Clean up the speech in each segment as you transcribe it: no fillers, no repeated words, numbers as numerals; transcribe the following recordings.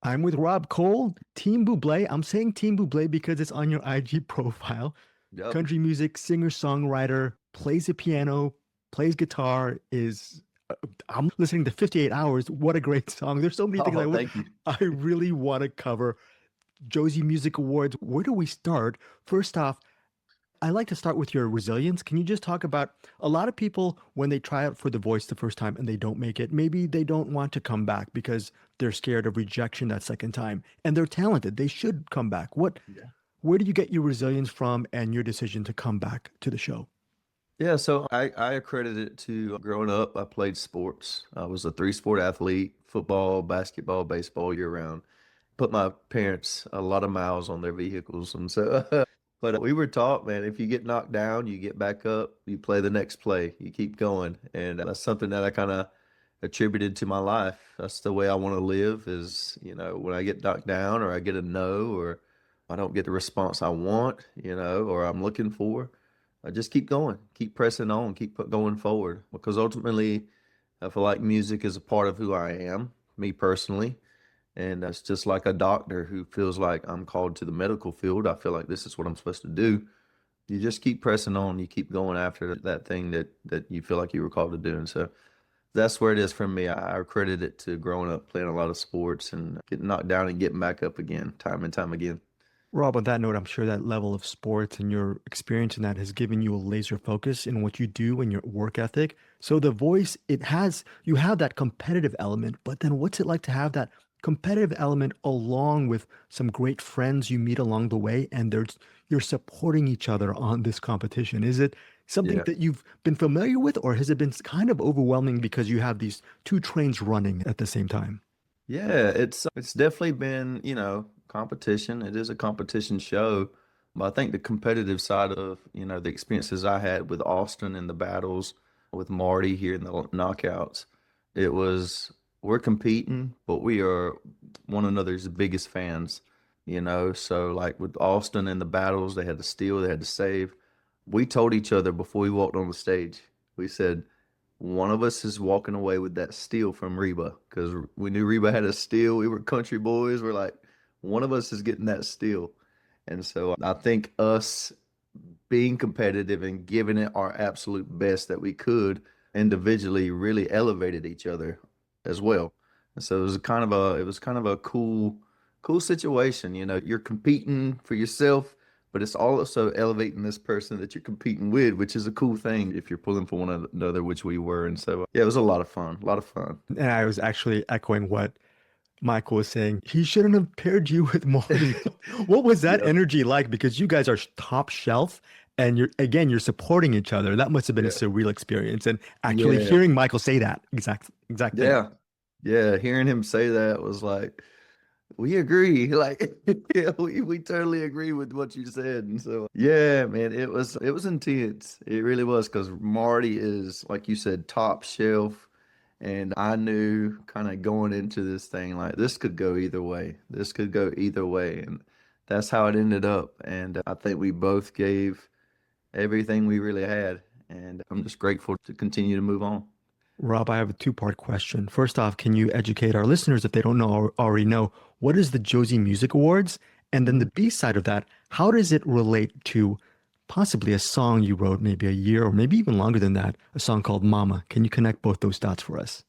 I'm with Rob Cole, Team Bublé. I'm saying Team Bublé because it's on your IG profile. Yep. Country music, singer, songwriter, plays the piano, plays guitar, I'm listening to 58 Hours. What a great song. There's so many things Oh, thank you. I really want to cover. Josie Music Awards. Where do we start? First off, I like to start with your resilience. Can you just talk about a lot of people when they try out for The Voice the first time and they don't make it, maybe they don't want to come back because they're scared of rejection that second time and they're talented. They should come back. Yeah. Where do you get your resilience from and your decision to come back to the show? Yeah, so I accredit it to growing up. I played sports. I was a three-sport athlete, football, basketball, baseball year round. Put my parents a lot of miles on their vehicles. And so, but we were taught, man, if you get knocked down, you get back up, you play the next play, you keep going. And that's something that I kind of attributed to my life. That's the way I want to live is, when I get knocked down or I get a no or I don't get the response I want, or I'm looking for. I just keep going, keep pressing on, going forward. Because ultimately, I feel like music is a part of who I am, me personally. And it's just like a doctor who feels like I'm called to the medical field. I feel like this is what I'm supposed to do. You just keep pressing on. You keep going after that thing that you feel like you were called to do. And so that's where it is for me. I credit it to growing up playing a lot of sports and getting knocked down and getting back up again, time and time again. Rob, on that note, I'm sure that level of sports and your experience in that has given you a laser focus in what you do and your work ethic. So the voice, you have that competitive element, but then what's it like to have that competitive element along with some great friends you meet along the way and you're supporting each other on this competition? Is it something Yeah. that you've been familiar with, or has it been kind of overwhelming because you have these two trains running at the same time? Yeah, it's definitely been, competition. It is a competition show, but I think the competitive side of, the experiences I had with Austin and the battles with Marty here in the knockouts, it was we're competing, but we are one another's biggest fans, So like with Austin and the battles, they had to steal, they had to save. We told each other before we walked on the stage, we said, one of us is walking away with that steal from Reba because we knew Reba had a steal. We were country boys. We're like, one of us is getting that steal. And so I think us being competitive and giving it our absolute best that we could individually really elevated each other as well. And so it was kind of a cool situation. You're competing for yourself, but it's also elevating this person that you're competing with, which is a cool thing if you're pulling for one another, which we were. And so, yeah, it was a lot of fun, a lot of fun. And I was actually echoing what Michael was saying. He shouldn't have paired you with Marty. What was that Yeah, energy like? Because you guys are top shelf and you're supporting each other. That must have been a yeah, surreal experience. And actually yeah, hearing Michael say that exact thing. yeah, yeah. Hearing him say that was like, we agree. Like, yeah, we totally agree with what you said. And so, yeah, man, it was intense. It really was because Marty is, like you said, top shelf. And I knew kind of going into this thing, like this could go either way. This could go either way. And that's how it ended up. And I think we both gave everything we really had. And I'm just grateful to continue to move on. Rob, I have a two-part question. First off, can you educate our listeners if they don't know or already know what is the Josie Music Awards? And then the Mhm. B side of that, how does it relate to possibly a song you wrote maybe a year or maybe even longer than that, a song called Mama? Can you connect both those dots for us?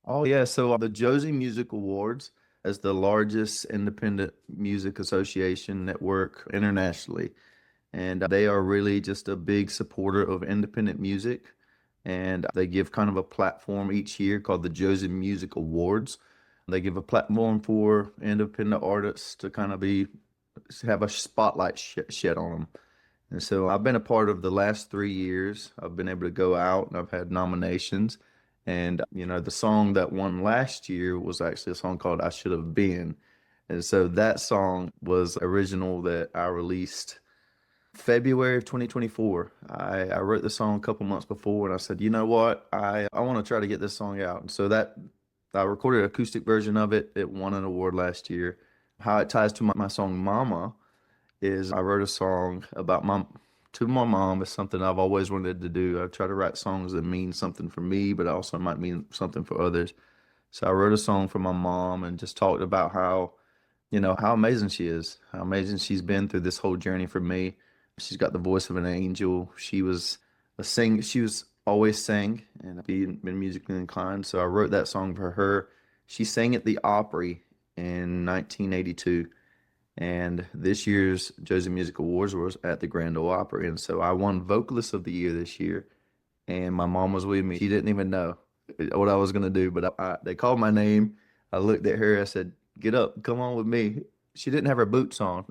Oh, yeah. So the Josie Music Awards, as the largest independent music association network internationally, and they are really just a big supporter of independent music. And they give kind of a platform each year called the Josie Music Awards. They give a platform for independent artists to kind of have a spotlight shed on them. And so I've been a part of the last 3 years. I've been able to go out and I've had nominations. And, the song that won last year was actually a song called I Should Have Been. And so that song was original that I released February of 2024. I wrote the song a couple months before and I said, you know what? I want to try to get this song out. And so that I recorded an acoustic version of it. It won an award last year. How it ties to my song Mama is I wrote a song about my mom. It's something I've always wanted to do. I try to write songs that mean something for me, but also might mean something for others. So I wrote a song for my mom and just talked about how, how amazing she is, how amazing she's been through this whole journey for me. She's got the voice of an angel. She was she was always sang and been musically inclined. So I wrote that song for her. She sang at the Opry in 1982. And this year's Josie Music Awards was at the Grand Ole Opry. And so I won Vocalist of the Year this year. And my mom was with me. She didn't even know what I was going to do, but they called my name. I looked at her. I said, "Get up, come on with me." She didn't have her boots on.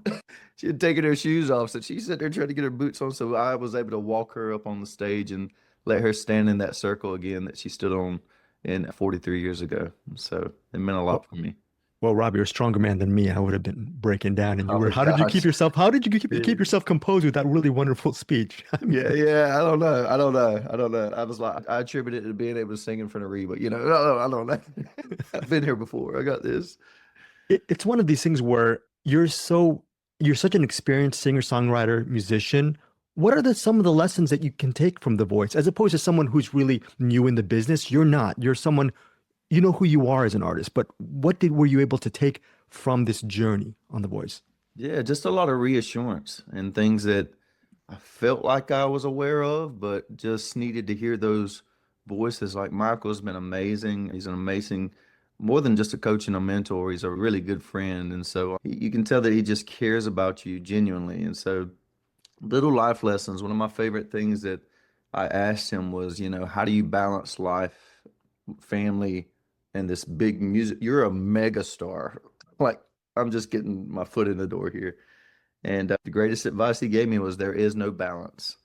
She had taken her shoes off. So she sat there trying to get her boots on. So I was able to walk her up on the stage and let her stand in that circle again that she stood on in 43 years ago. So it meant a Well, lot for me. well, Rob, you're a stronger man than me. I would have been breaking down, and you were. Oh How did you keep gosh. yourself? How did you Yeah. keep yourself composed with that really wonderful speech? I mean, Yeah, yeah, I don't know. I don't know. I don't know. I was like, I attribute it to being able to sing in front of Reba. I don't know. I've been here before. I got this. it's one of these things where you're such an experienced singer, songwriter, musician. What are some of the lessons that you can take from The Voice, as opposed to someone who's really new in the business? You're not. You're someone you know who you are as an artist, but what did were you able to take from this journey on The Voice? Yeah, just a lot of reassurance and things that I felt like I was aware of, but just needed to hear those voices. Like Michael's been amazing. He's an amazing, more than just a coach and a mentor. He's a really good friend. And so you can tell that he just cares about you genuinely. And so little life lessons. One of my favorite things that I asked him was, how do you balance life, family, and this big music? You're a mega star. Like, I'm just getting my foot in the door here. And the greatest advice he gave me was there is no balance.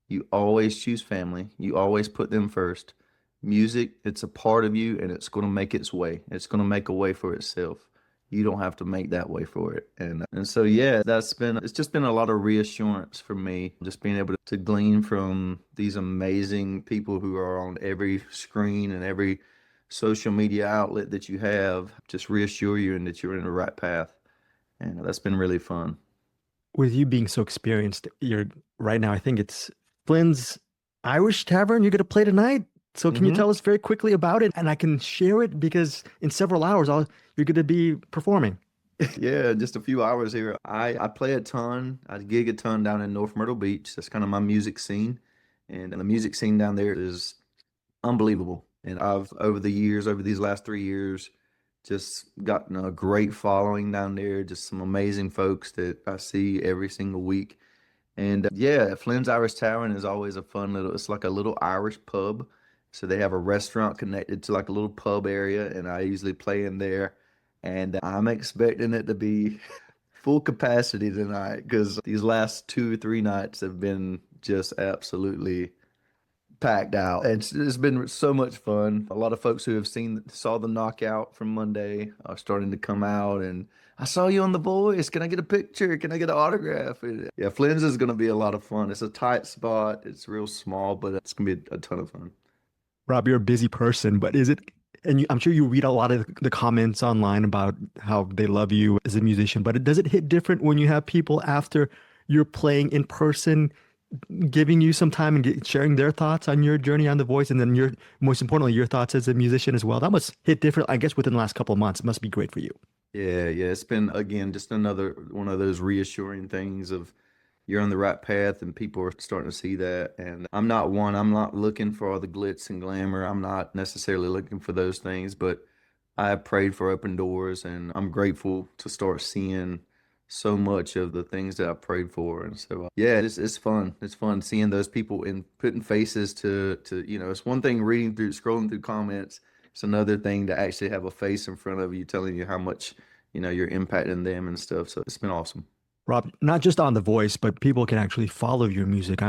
You always choose family. You always put them first. Music, it's a part of you and it's going to make its way. It's going to make a way for itself. You don't have to make that way for it. And so yeah, it's just been a lot of reassurance for me, just being able to glean from these amazing people who are on every screen and every social media outlet that you have, just reassure you and that you're in the right path. And that's been really fun. With you being so experienced, you're right now, I think it's Flynn's Irish Tavern you're going to play tonight. So can you hmm tell us very quickly about it? And I can share it because in several hours you're going to be performing. Yeah, just a few hours here. I play a ton. I gig a ton down in North Myrtle Beach. That's kind of my music scene. And the music scene down there is unbelievable. And I've, over the years, over these last 3 years, just gotten a great following down there. Just some amazing folks that I see every single week. And yeah, Flynn's Irish Tavern is always a fun little, it's like a little Irish pub. So they have a restaurant connected to like a little pub area, and I usually play in there. And I'm expecting it to be full capacity tonight because these last 2 or 3 nights have been just absolutely packed out. And it's been so much fun. A lot of folks who have saw the knockout from Monday are starting to come out and I saw you on The Voice. Can I get a picture? Can I get an autograph? And yeah, Flynn's is going to be a lot of fun. It's a tight spot. It's real small, but it's going to be a ton of fun. Rob, you're a busy person, but is it, and I'm sure you read a lot of the comments online about how they love you as a musician, but does it hit different when you have people after you're playing in person giving you some time and sharing their thoughts on your journey on The Voice, and then most importantly, your thoughts as a musician as well? That must hit different, I guess, within the last couple of months. It must be great for you. Yeah, yeah. It's been again just another one of those reassuring things of you're on the right path and people are starting to see that. And I'm not looking for all the glitz and glamour. I'm not necessarily looking for those things, but I have prayed for open doors and I'm grateful to start seeing so much of the things that I prayed for. And so, yeah, it's fun. It's fun seeing those people and putting faces to, it's one thing scrolling through comments. It's another thing to actually have a face in front of you telling you how much, you're impacting them and stuff. So it's been awesome. Rob, not just on The Voice, but people can actually follow your music.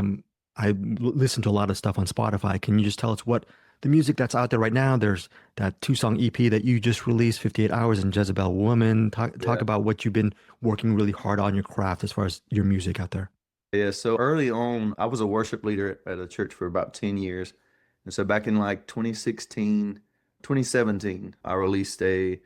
Listen to a lot of stuff on Spotify. Can you just tell us what the music that's out there right now? There's that two-song EP that you just released, 58 Hours and Jezebel Woman. Talk Yeah. about what you've been working really hard on your craft as far as your music out there. Yeah, so early on, I was a worship leader at a church for about 10 years. And so back in like 2016, 2017, I released a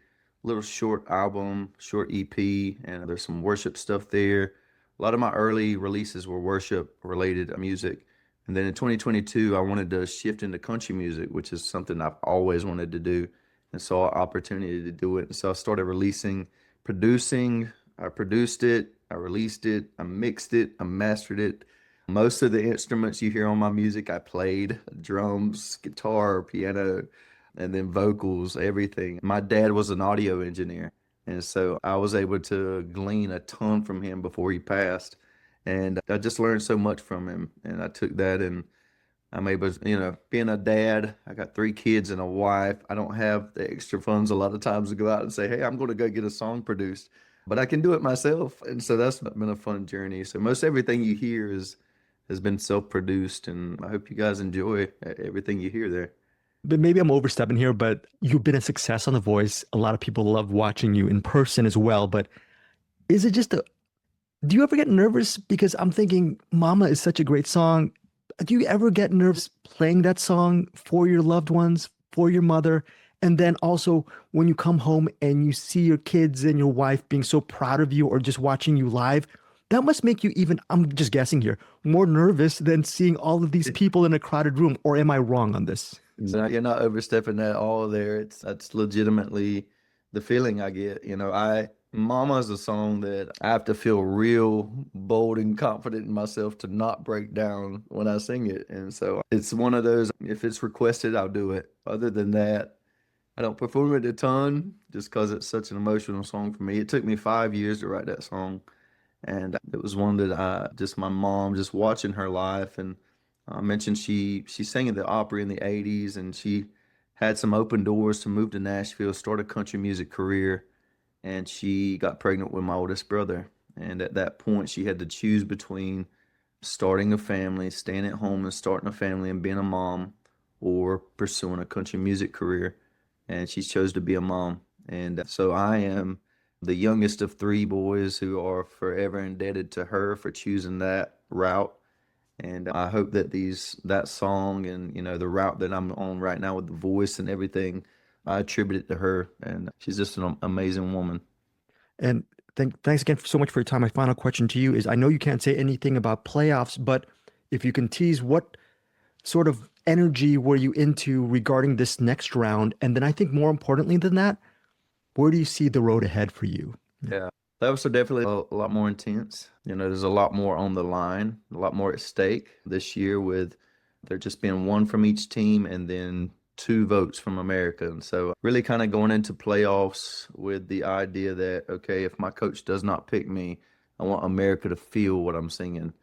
little short album, short EP, and there's some worship stuff there. A lot of my early releases were worship related music. And then in 2022, I wanted to shift into country music, which is something I've always wanted to do. and saw an opportunity to do it. And so I started producing. I produced it, I released it, I mixed it, I mastered it. Most of the instruments you hear on my music, I played drums, guitar, piano, and then vocals, everything. My dad was an audio engineer. And so I was able to glean a ton from him before he passed. And I just learned so much from him. And I took that and I'm able to, being a dad, I got 3 kids and a wife. I don't have the extra funds a lot of times to go out and say, hey, I'm going to go get a song produced, but I can do it myself. And so that's been a fun journey. So most everything you hear has been self-produced, and I hope you guys enjoy everything you hear there. But maybe I'm overstepping here, but you've been a success on The Voice. A lot of people love watching you in person as well. But is it just a, do you ever get nervous? Because I'm thinking Mama is such a great song. Do you ever get nervous playing that song for your loved ones, for your mother? And then also when you come home and you see your kids and your wife being so proud of you or just watching you live, that must make you even, I'm just guessing here, more nervous than seeing all of these people in a crowded room. Or am I wrong on this? No, you're not overstepping at all there. That's legitimately the feeling I get. Mama is a song that I have to feel real bold and confident in myself to not break down when I sing it. And so it's one of those, if it's requested, I'll do it. Other than that, I don't perform it a ton just because it's such an emotional song for me. It took me 5 years to write that song. And it was one that my mom, just watching her life. And I mentioned she sang at the Opry in the 80s, and she had some open doors to move to Nashville, start a country music career. And she got pregnant with my oldest brother. And at that point, she had to choose between starting a family, staying at home and starting a family and being a mom, or pursuing a country music career. And she chose to be a mom. And so I am the youngest of 3 boys who are forever indebted to her for choosing that route. And I hope that that song and, the route that I'm on right now with The Voice and everything, I attribute it to her. And she's just an amazing woman. And thanks again so much for your time. My final question to you is, I know you can't say anything about playoffs, but if you can tease, what sort of energy were you into regarding this next round? And then I think more importantly than that, where do you see the road ahead for you? Yeah, that was definitely a lot more intense. There's a lot more on the line, a lot more at stake this year, with there just being one from each team and then 2 votes from America. And so really kind of going into playoffs with the idea that, okay, if my coach does not pick me, I want America to feel what I'm singing.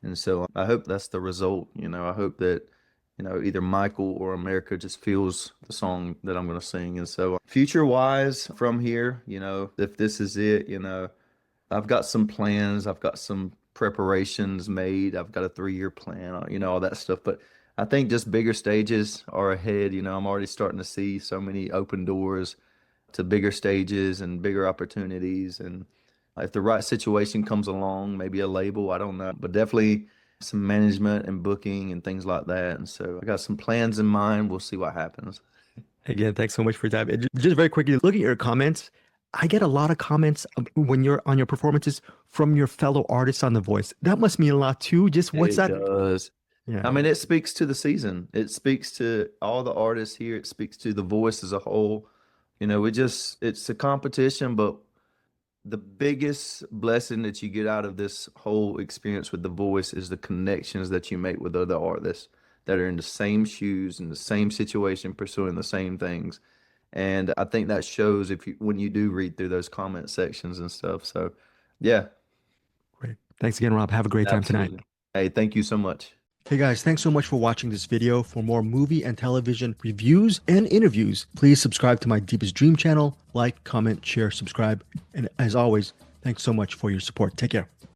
And so I hope that's the result. I hope that, either Michael or America just feels the song that I'm going to sing. And so future wise from here, if this is it, I've got some plans. I've got some preparations made. I've got a 3-year plan, all that stuff. But I think just bigger stages are ahead. I'm already starting to see so many open doors to bigger stages and bigger opportunities. And if the right situation comes along, maybe a label, I don't know, but definitely some management and booking and things like that. And so I got some plans in mind. We'll see what happens. Again, thanks so much for your time. And just very quickly, looking at your comments, I get a lot of comments when you're on your performances from your fellow artists on The Voice. That must mean a lot too. Just what's that? It does. Yeah. I mean, it speaks to the season. It speaks to all the artists here. It speaks to The Voice as a whole. It's a competition, but the biggest blessing that you get out of this whole experience with The Voice is the connections that you make with other artists that are in the same shoes, in the same situation, pursuing the same things. And I think that shows when you do read through those comment sections and stuff. So, yeah. Great. Thanks again, Rob. Have a great time tonight. Absolutely. Hey, thank you so much. Hey guys, thanks so much for watching this video. For more movie and television reviews and interviews, please subscribe to my Deepest Dream channel. Like, comment, share, subscribe. And as always, thanks so much for your support. Take care.